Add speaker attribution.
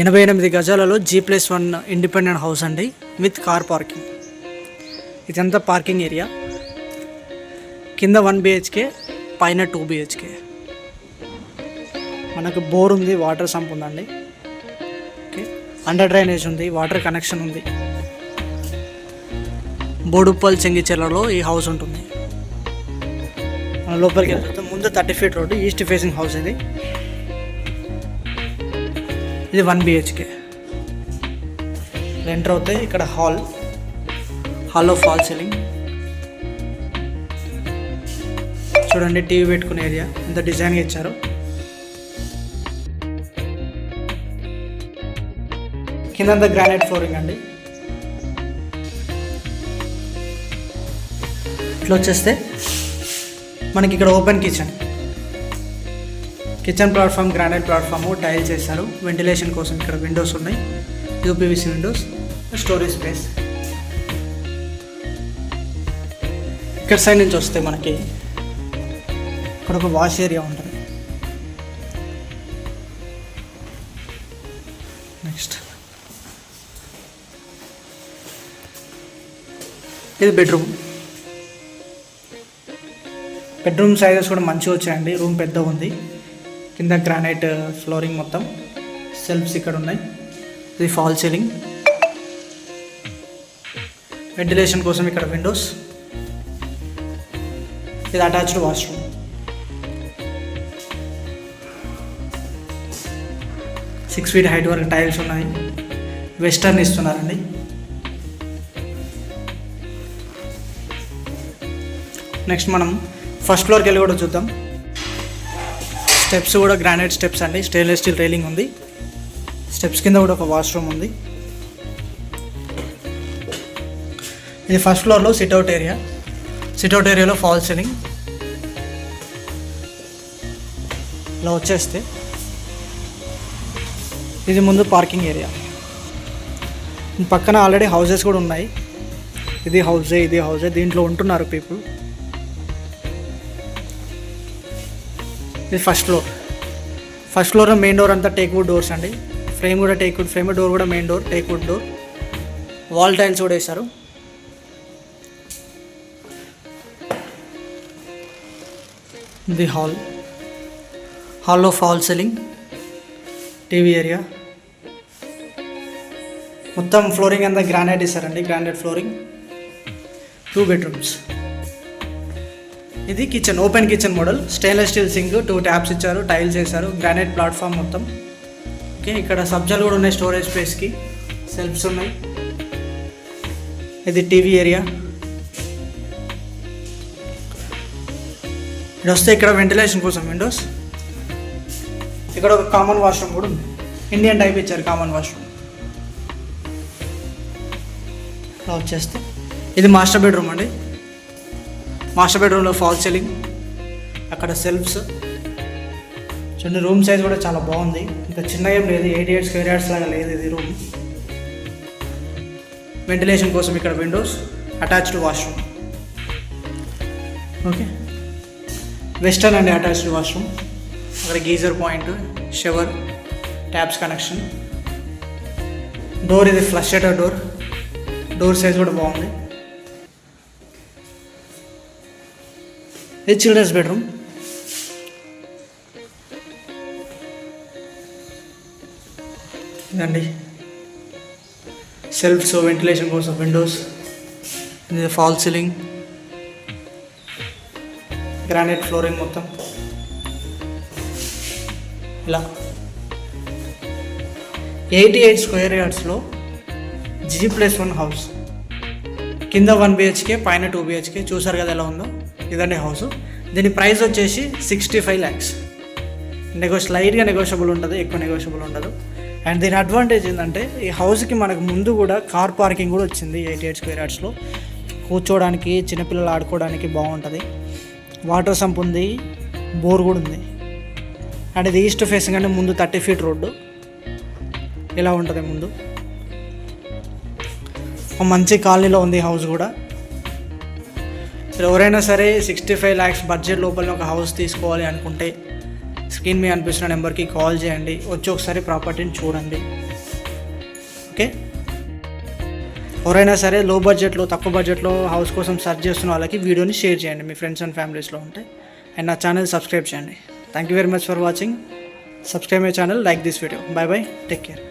Speaker 1: 88 గజాలలో G+1 independent house అండి, with car parking. ఇదంతా parking area. కింద 1 BHK, పైన 2 BHK. మనకు బోర్ ఉంది, వాటర్ సంప్ ఉందండి. ఓకే, అండర్ డ్రైనేజ్ ఉంది, వాటర్ కనెక్షన్ ఉంది. బోడుప్పల్ చెంగిచెర్లలో ఈ హౌస్ ఉంటుంది. మన లోపలికి వెళ్తే ముందు 30 feet road, east facing house ఇది. ఇది 1 BHK. ఎంటర్ అవుతే ఇక్కడ హాల్లో ఫాల్ సీలింగ్ చూడండి. టీవీ పెట్టుకునే ఏరియా ఎంత డిజైన్గా ఇచ్చారు. కిందంతా గ్రానైట్ ఫ్లోరింగ్ అండి. ఇట్లా వచ్చేస్తే మనకి ఇక్కడ open kitchen platform, granite platform, tiles చేశారు. వెంటిలేషన్ కోసం ఇక్కడ విండోస్ ఉన్నాయి, యూపీవీసీ విండోస్. స్టోరేజ్ స్పేస్ ఇక్కడ సైడ్ నుంచి వస్తే మనకి ఇక్కడ ఒక వాష్ ఏరియా ఉంటుంది. నెక్స్ట్ ఇది బెడ్రూమ్ సైజెస్ కూడా మంచిగా వచ్చాయండి. రూమ్ పెద్ద ఉంది. కింద గ్రానైట్ ఫ్లోరింగ్, మొత్తం సెల్ఫ్స్ ఇక్కడ ఉన్నాయి. ఇది ఫాల్ సీలింగ్. వెంటిలేషన్ కోసం ఇక్కడ విండోస్. ఇది అటాచ్డ్ వాష్రూమ్. 6 feet హైట్ వరకు టైల్స్ ఉన్నాయి. వెస్టర్న్ ఇస్తున్నారండి. నెక్స్ట్ మనం ఫస్ట్ ఫ్లోర్కి వెళ్ళి కూడా చూద్దాం. స్టెప్స్ కూడా గ్రానైట్ స్టెప్స్ అండి. స్టెయిన్లెస్ స్టీల్ రైలింగ్ ఉంది. స్టెప్స్ కింద కూడా ఒక వాష్రూమ్ ఉంది. ఇది ఫస్ట్ ఫ్లోర్లో సిట్అవుట్ ఏరియాలో ఫాల్ సీలింగ్. ఇలా వచ్చేస్తే ఇది ముందు పార్కింగ్ ఏరియా. పక్కన ఆల్రెడీ హౌసెస్ కూడా ఉన్నాయి. ఇది హౌసే దీంట్లో ఉంటున్నారు పీపుల్. ఇది ఫస్ట్ ఫ్లోర్ మెయిన్ డోర్ అంతా టేక్వుడ్ డోర్స్ అండి. ఫ్రేమ్ కూడా టేక్వుడ్ ఫ్రేమ్, డోర్ కూడా main door teakwood door. Wall tiles కూడా వేశారు. ఇది హాల్లో ఫాల్ సీలింగ్, టీవీ ఏరియా. మొత్తం ఫ్లోరింగ్ అంతా గ్రానైట్ ఇస్తారండి, గ్రానైట్ ఫ్లోరింగ్. 2 bedrooms. ఇది kitchen, open kitchen model. Stainless steel sync, 2 taps ఇచ్చారు, టైల్స్ వేశారు, గ్రానైట్ ప్లాట్ఫామ్ మొత్తం. ఓకే, ఇక్కడ సబ్జాలు కూడా ఉన్నాయి స్టోరేజ్ స్పేస్కి. సెల్ఫ్స్ ఉన్నాయి. ఇది టీవీ ఏరియా. ఇక్కడ వస్తే ఇక్కడ వెంటిలేషన్ కోసం విండోస్. ఇక్కడ ఒక కామన్ వాష్రూమ్ కూడా ఉంది. ఇండియన్ టైప్ ఇచ్చారు కామన్ వాష్రూమ్. ఇలా వచ్చేస్తే ఇది మాస్టర్ బెడ్రూమ్ అండి. మాస్టర్ బెడ్రూమ్లో ఫాల్ సీలింగ్, అక్కడ సెల్ఫ్స్ చూడండి. రూమ్ సైజ్ కూడా చాలా బాగుంది. ఇంత చిన్నగా ఏం లేదు, 88 square yards లాగా లేదు ఇది రూమ్. వెంటిలేషన్ కోసం ఇక్కడ Windows, attached washroom. Okay, western అండి అటాచ్డ్ వాష్రూమ్. అక్కడ geyser point, shower, taps connection. Door ఇది ఫ్లష్ షటర్ డోర్ సైజ్ కూడా బాగుంది. ఇది చిల్డ్రన్స్ బెడ్రూమ్. ఇదండి సెల్ఫ్స్, వెంటిలేషన్ కోసం విండోస్. ఇది ఫాల్ సీలింగ్, గ్రానైట్ ఫ్లోరింగ్ మొత్తం. ఇలా 88 square yardsలో G+1 హౌస్. కింద 1 BHK, పైన 2 BHK. చూసారు కదా ఎలా ఉందో. ఇదండి హౌస్. దీని ప్రైస్ వచ్చేసి 65 lakhs. లైట్గా నెగోషియబుల్ ఉంటుంది, ఎక్కువ నెగోషియబుల్ ఉండదు. అండ్ దీని అడ్వాంటేజ్ ఏంటంటే ఈ హౌస్కి మనకు ముందు కూడా కార్ పార్కింగ్ కూడా వచ్చింది. 88 square yardsలో కూర్చోవడానికి, చిన్నపిల్లలు ఆడుకోవడానికి బాగుంటుంది. వాటర్ సంప్ ఉంది, బోర్ కూడా ఉంది. అండ్ ఇది ఈస్ట్ ఫేసింగ్ అంటే ముందు 30 feet రోడ్డు. ఇలా ఉంటుంది ముందు. మంచి కాలనీలో ఉంది హౌస్ కూడా. ఎవరైనా సరే 65 lakhs బడ్జెట్ లోపల ఒక హౌస్ తీసుకోవాలి అనుకుంటే స్క్రీన్ మీద అనిపిస్తున్న నెంబర్కి కాల్ చేయండి. వచ్చి ఒకసారి ప్రాపర్టీని చూడండి. ఓకే, ఎవరైనా సరే లో బడ్జెట్లో తక్కువ బడ్జెట్లో హౌస్ కోసం సెర్చ్ చేస్తున్న వాళ్ళకి వీడియోని షేర్ చేయండి మీ ఫ్రెండ్స్ అండ్ ఫ్యామిలీస్లో ఉంటే. అండ్ నా ఛానల్ సబ్స్క్రైబ్ చేయండి. Thank you very much for watching. Subscribe my channel, like this video. By by, take care.